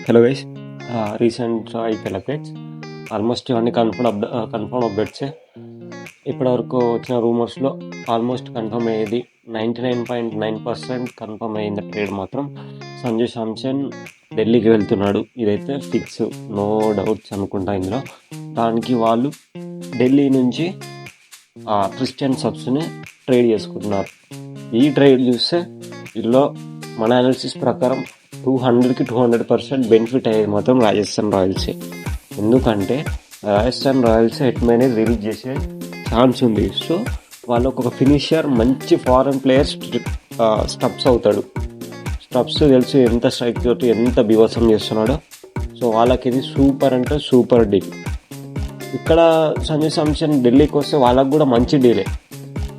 Hello guys, recent IPL updates almost ఇవన్నీ confirm అప్డేట్సే. ఇప్పటివరకు వచ్చిన రూమర్స్లో ఆల్మోస్ట్ కన్ఫర్మ్ అయ్యేది 99.9% కన్ఫర్మ్ అయ్యింది. ట్రేడ్ మాత్రం సంజు శాంసన్ ఢిల్లీకి వెళ్తున్నాడు. ఇదైతే ఫిక్స్, నో డౌట్స్ అనుకుంటా. ఇందులో దానికి వాళ్ళు ఢిల్లీ నుంచి క్రిస్టియన్ సబ్స్ని ట్రేడ్ చేసుకుంటున్నారు. ఈ ట్రేడ్ చూస్తే ఇందులో మన అనాలిసిస్ ప్రకారం 200కి 200% బెనిఫిట్ అయ్యేది మాత్రం రాజస్థాన్ రాయల్సే. ఎందుకంటే రాజస్థాన్ రాయల్స్ హిట్మెన్ రిలీజ్ చేసే ఛాన్స్ ఉంది. సో వాళ్ళకు ఒక ఫినిషర్, మంచి ఫారెన్ ప్లేయర్ స్టబ్స్ అవుతాడు. స్టబ్స్ తెలుసు ఎంత స్ట్రైక్ తోటి ఎంత బీభత్సం చేస్తున్నాడో. సో వాళ్ళకి ఇది సూపర్ అంటే సూపర్ డీల్. ఇక్కడ సంజు శాంసన్ ఢిల్లీకి వస్తే వాళ్ళకు కూడా మంచి డీలే.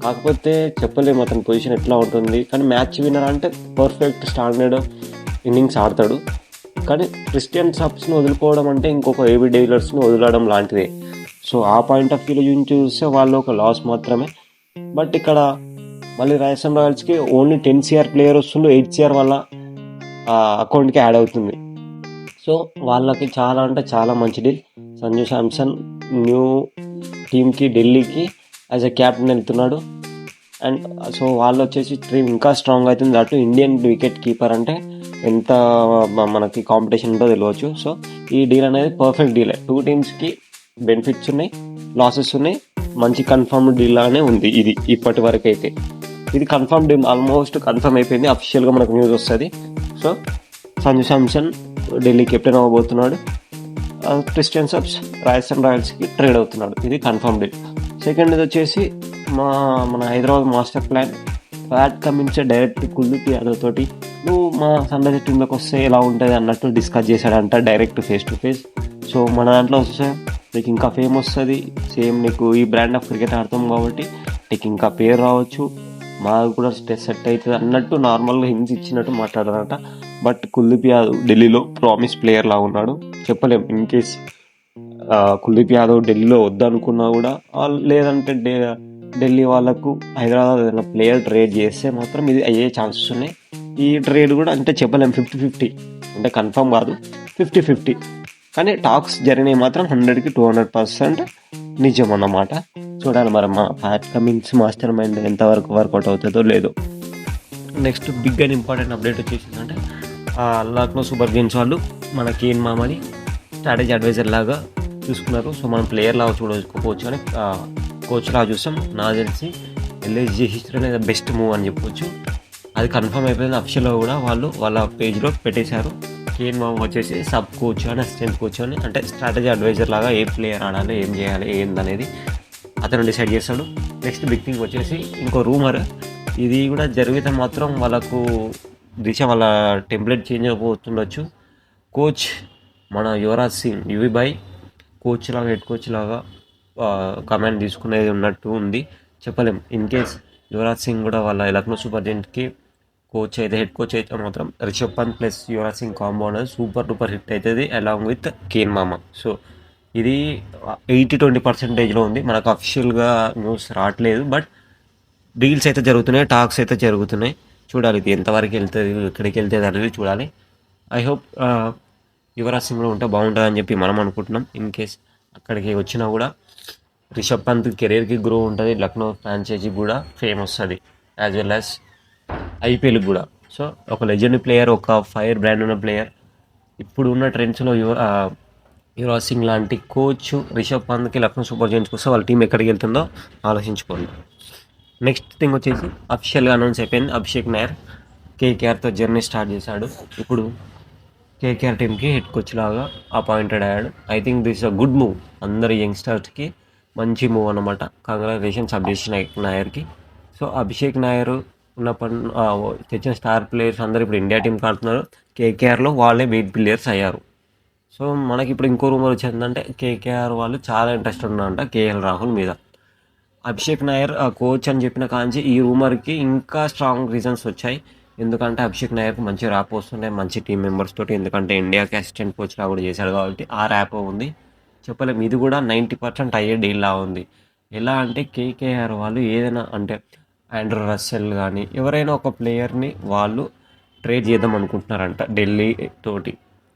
కాకపోతే చెప్పలేము అతని పొజిషన్ ఎట్లా ఉంటుంది. కానీ మ్యాచ్ విన్నర్ అంటే పర్ఫెక్ట్ స్టాండర్డ్ ఇన్నింగ్స్ ఆడతాడు. కానీ క్రిస్టియన్ సబ్స్ని వదులుకోవడం అంటే ఇంకొక ఏబీ డీలర్స్ని వదలడం లాంటిదే. సో ఆ పాయింట్ ఆఫ్ వ్యూలో చూస్తే వాళ్ళు ఒక లాస్ మాత్రమే. బట్ ఇక్కడ మళ్ళీ రాజస్థాన్ రాయల్స్కి ఓన్లీ 10 CR ప్లేయర్ వస్తుండే, 8 CR వాళ్ళ అకౌంట్కి యాడ్ అవుతుంది. సో వాళ్ళకి చాలా అంటే చాలా మంచి డీల్. సంజు శాంసన్ న్యూ టీమ్కి ఢిల్లీకి యాజ్ ఎ క్యాప్టెన్ వెళ్తున్నాడు. అండ్ సో వాళ్ళు వచ్చేసి టీమ్ ఇంకా స్ట్రాంగ్ అవుతుంది. అటు ఇండియన్ వికెట్ కీపర్ అంటే ఎంత మనకి కాంపిటీషన్ ఉందో తెలియవచ్చు. సో ఈ డీల్ అనేది పర్ఫెక్ట్ డీల్. 2 టీమ్స్కి బెనిఫిట్స్ ఉన్నాయి, లాసెస్ ఉన్నాయి. మంచి కన్ఫర్మ్ డీల్ అనే ఉంది ఇది. ఇప్పటి వరకు అయితే ఇది కన్ఫర్మ్ డీల్, ఆల్మోస్ట్ కన్ఫర్మ్ అయిపోయింది. అఫీషియల్గా మనకు న్యూస్ వస్తుంది. సో సంజు శాంసన్ ఢిల్లీ కెప్టెన్ అవ్వబోతున్నాడు. క్రిస్టియన్ సబ్స్ రాజస్థాన్ రాయల్స్కి ట్రేడ్ అవుతున్నాడు. ఇది కన్ఫర్మ్ డీల్. సెకండ్ ఇది వచ్చేసి మన Hyderabad master plan. Pat Cummins direct Kuldeep Yadav తోటి నువ్వు మా సన్ రైజర్స్ టీంలోకి వస్తే ఎలా ఉంటుంది అన్నట్టు డిస్కస్ చేశాడంట, direct face to face. So మన దాంట్లో వస్తే నీకు ఇంకా ఫేమ్ వస్తుంది. సేమ్ నీకు ఈ బ్రాండ్ ఆఫ్ క్రికెట్ ఆడతాం కాబట్టి నీకు ఇంకా పేరు రావచ్చు, మాకు కూడా సెట్ అవుతుంది అన్నట్టు నార్మల్గా హింట్స్ ఇచ్చినట్టు మాట్లాడారంట. బట్ కుల్దీప్ యాదవ్ ఢిల్లీలో ప్రామిస్ ప్లేయర్ లా ఉన్నాడు. చెప్పలేం, ఇన్ కేస్ కుల్దీప్ యాదవ్ ఢిల్లీలో వద్దనుకున్నా కూడా, లేదంటే ఢిల్లీ వాళ్ళకు హైదరాబాద్ ఏదైనా ప్లేయర్ ట్రేడ్ చేస్తే మాత్రం ఇది అయ్యే ఛాన్సెస్ ఉన్నాయి. ఈ ట్రేడ్ కూడా అంటే చెప్పలేం, 50-50 అంటే కన్ఫర్మ్ కాదు, 50-50. కానీ టాక్స్ జరిగినవి మాత్రం 100కి 200% నిజం అన్నమాట. చూడాలి మరి మా ప్యాట్ కమిన్స్ మాస్టర్ మైండ్ ఎంతవరకు వర్కౌట్ అవుతుందో లేదో. Next big and important update వచ్చేసిందంటే లక్నో సూపర్ జైంట్స్ వాళ్ళు మన కేన్ మామని స్ట్రాటజీ అడ్వైజర్ లాగా చూసుకున్నారు. సో మనం ప్లేయర్ లాగా చూడకపోవచ్చు కానీ కోచ్ లాగా చూస్తాం. నాకు తెలిసి ఎల్ఎస్జీ హిస్టరీ అనేది బెస్ట్ మూవ్ అని చెప్పొచ్చు. అది కన్ఫర్మ్ అయిపోయింది. అఫీషియల్గా కూడా వాళ్ళు వాళ్ళ పేజ్లో పెట్టేశారు. కేన్ మామ వచ్చేసి సబ్ కోచ్ అని, అసిస్టెంట్ కోచ్ అని, అంటే స్ట్రాటజీ అడ్వైజర్ లాగా ఏ ప్లేయర్ ఆడాలి, ఏం చేయాలి, ఏందనేది అతను డిసైడ్ చేస్తాడు. నెక్స్ట్ బిగ్ థింగ్ వచ్చేసి ఇంకో రూమర్. ఇది కూడా జరిగితే మాత్రం వాళ్ళకు వాళ్ళ టెంప్లెట్ చేంజ్ అయిపోతుండొచ్చు. కోచ్ మన యువరాజ్ సింగ్ యువీబాయ్ కోచ్ లాగా, హెడ్ కోచ్ లాగా కమాండ్ తీసుకునేది ఉన్నట్టు ఉంది. చెప్పలేం. ఇన్ కేస్ యువరాజ్ సింగ్ కూడా వాళ్ళ లక్నో సూపర్ జైంట్స్కి కోచ్ అయితే, హెడ్ కోచ్ అయితే మాత్రం రిషబ్ పంత్ ప్లస్ యువరాజ్ సింగ్ కాంబో అనేది సూపర్ డూపర్ హిట్ అవుతుంది అలాంగ్ విత్ కేన్ మామ. సో ఇది 80-20% ఉంది. మనకు అఫీషియల్గా న్యూస్ రావట్లేదు, బట్ డీల్స్ అయితే జరుగుతున్నాయి, టాక్స్ అయితే జరుగుతున్నాయి. చూడాలి ఇది ఎంతవరకు వెళ్తుంది, ఎక్కడికి వెళ్తుంది అనేది చూడాలి. ఐ హోప్ యువరాజ్ సింగ్ కూడా ఉంటే బాగుంటుందని చెప్పి మనం అనుకుంటున్నాం. ఇన్ కేస్ అక్కడికి వచ్చినా కూడా రిషబ్ పంత్ కెరీర్కి గ్రో ఉంటుంది, లక్నో ఫ్రాంచైజీ కూడా ఫేమ్ వస్తుంది, యాజ్ వెల్ యాజ్ ఐపీఎల్కి కూడా. సో ఒక లెజెండ్ ప్లేయర్, ఒక ఫైర్ బ్రాండ్ ఉన్న ప్లేయర్, ఇప్పుడు ఉన్న ట్రెండ్స్లో యువరాజ్ సింగ్ లాంటి కోచ్ రిషబ్ పంత్కి లక్నో సూపర్ జైంట్స్కి వస్తే వాళ్ళ టీం ఎక్కడికి వెళ్తుందో ఆలోచించుకోండి. నెక్స్ట్ థింగ్ వచ్చేసి అఫీషియల్గా అనౌన్స్ అయిపోయింది. అభిషేక్ నాయర్ కేకేఆర్తో జర్నీ స్టార్ట్ చేశాడు. ఇప్పుడు కేకేఆర్ టీమ్కి హెడ్ కోచ్ లాగా అపాయింటెడ్ అయ్యాడు. I think this a good move. అందరి యంగ్స్టర్స్కి మంచి మూవ్ అన్నమాట. కంగ్రాచులేషన్స్ అభిషేక్ నాయర్కి. సో అభిషేక్ నాయర్ ఉన్నప్పటి తెచ్చిన స్టార్ ప్లేయర్స్ అందరూ ఇప్పుడు ఇండియా టీంకి ఆడుతున్నారు. కేకేఆర్లో వాళ్ళే మెయిన్ ప్లేయర్స్ అయ్యారు. సో మనకి ఇప్పుడు ఇంకో రూమర్ వచ్చిందంటే కేకేఆర్ వాళ్ళు చాలా ఇంట్రెస్ట్ ఉన్నారంట కేఎల్ రాహుల్ మీద. అభిషేక్ నాయర్ కోచ్ అని చెప్పిన కాంచి ఈ రూమర్కి ఇంకా స్ట్రాంగ్ రీజన్స్ వచ్చాయి. ఎందుకంటే అభిషేక్ నాయర్కి మంచి ర్యాప్ వస్తుండే మంచి టీం మెంబర్స్ తోటి. ఎందుకంటే ఇండియాకి అసిస్టెంట్ కోచ్గా కూడా చేశాడు కాబట్టి ఆ ర్యాప్ ఉంది. చెప్పలేము, ఇది కూడా 90% అయ్యే డీల్లా ఉంది. ఎలా అంటే కేకేఆర్ వాళ్ళు ఏదైనా అంటే ఆండ్రూ రస్సెల్ కానీ ఎవరైనా ఒక ప్లేయర్ని వాళ్ళు ట్రేడ్ చేద్దాం అనుకుంటున్నారంట ఢిల్లీ తోటి.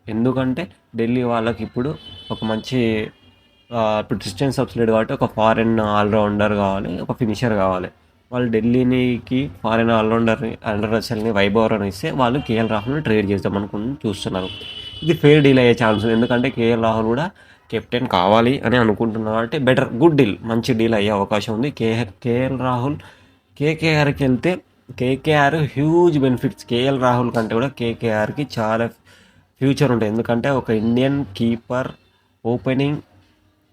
ఎందుకంటే ఢిల్లీ వాళ్ళకి ఇప్పుడు ఒక మంచి ఇప్పుడు డిస్టెన్స్ సబ్సిడీ కాబట్టి ఒక ఫారెన్ ఆల్రౌండర్ కావాలి, ఒక ఫినిషర్ కావాలి. వాళ్ళు ఢిల్లీకి ఫారెన్ ఆల్రౌండర్ రసల్ని వైభవరాన్ని ఇస్తే వాళ్ళు కేఎల్ రాహుల్ని ట్రేడ్ చేద్దాం అనుకుని చూస్తున్నారు. ఇది ఫెయిర్ డీల్ అయ్యే ఛాన్స్ ఉంది. ఎందుకంటే కేఎల్ రాహుల్ కూడా కెప్టెన్ కావాలి అని అనుకుంటున్నారు కాబట్టి బెటర్ గుడ్ డీల్, మంచి డీల్ అయ్యే అవకాశం ఉంది. కేఎల్ రాహుల్ కేకేఆర్కి వెళ్తే KKR huge benefits. KL Rahul కంటే కూడా కేకేఆర్కి చాలా ఫ్యూచర్ ఉంటుంది. ఎందుకంటే ఒక Indian keeper opening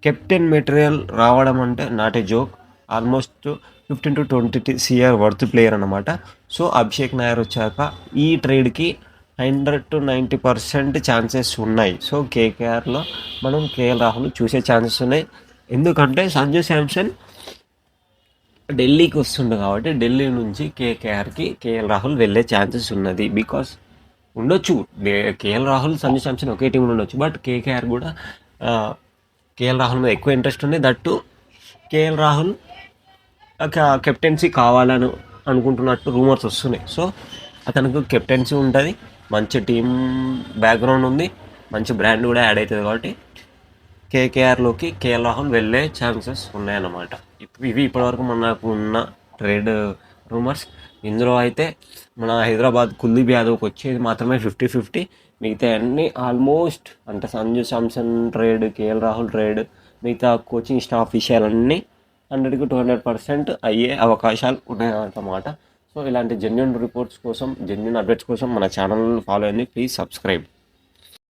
captain material రావడం అంటే not a joke. Almost 15 to 20 CR worth player అనమాట. సో అభిషేక్ నాయర్ వచ్చాక ఈ ట్రేడ్కి 100 to 90% ఛాన్సెస్ ఉన్నాయి. సో కేకేఆర్లో మనం కేఎల్ రాహుల్ చూసే ఛాన్సెస్ ఉన్నాయి. ఎందుకంటే సంజు శాంసన్ ఢిల్లీకి వస్తుండే కాబట్టి ఢిల్లీ నుంచి కేకేఆర్కి కేఎల్ రాహుల్ వెళ్ళే ఛాన్సెస్ ఉన్నది. బికాస్ ఉండొచ్చు కేఎల్ రాహుల్ సంజు శాంసన్ ఒకే టీంలో ఉండొచ్చు, బట్ కేకేఆర్ కూడా కేఎల్ రాహుల్ మీద ఎక్కువ ఇంట్రెస్ట్ ఉంది. దట్టు కేఎల్ రాహుల్ కెప్టెన్సీ కావాలని అనుకుంటున్నట్టు రూమర్స్ వస్తున్నాయి. సో అతనికి కెప్టెన్సీ ఉంటుంది, మంచి టీం బ్యాక్గ్రౌండ్ ఉంది, మంచి బ్రాండ్ కూడా యాడ్ అవుతుంది కాబట్టి కేకేఆర్లోకి కేఎల్ రాహుల్ వెళ్ళే ఛాన్సెస్ ఉన్నాయన్నమాట. ఇవి ఇప్పటివరకు మనకు ఉన్న ట్రేడ్ రూమర్స్. ఇందులో అయితే మన హైదరాబాద్ కుల్దీప్ యాదవ్కి వచ్చేది మాత్రమే 50-50. మిగతా అన్నీ ఆల్మోస్ట్ అంటే Sanju Samson trade, KL Rahul trade, మిగతా కోచింగ్ స్టాఫ్ విషయాలన్నీ 100 to 200% అయ్యే అవకాశాలు ఉన్నాయన్నమాట. సో ఇలాంటి జెన్యూన్ రిపోర్ట్స్ కోసం, జెన్యూన్ అప్డేట్స్ కోసం మన ఛానల్ ఫాలో అయ్యండి. Please subscribe.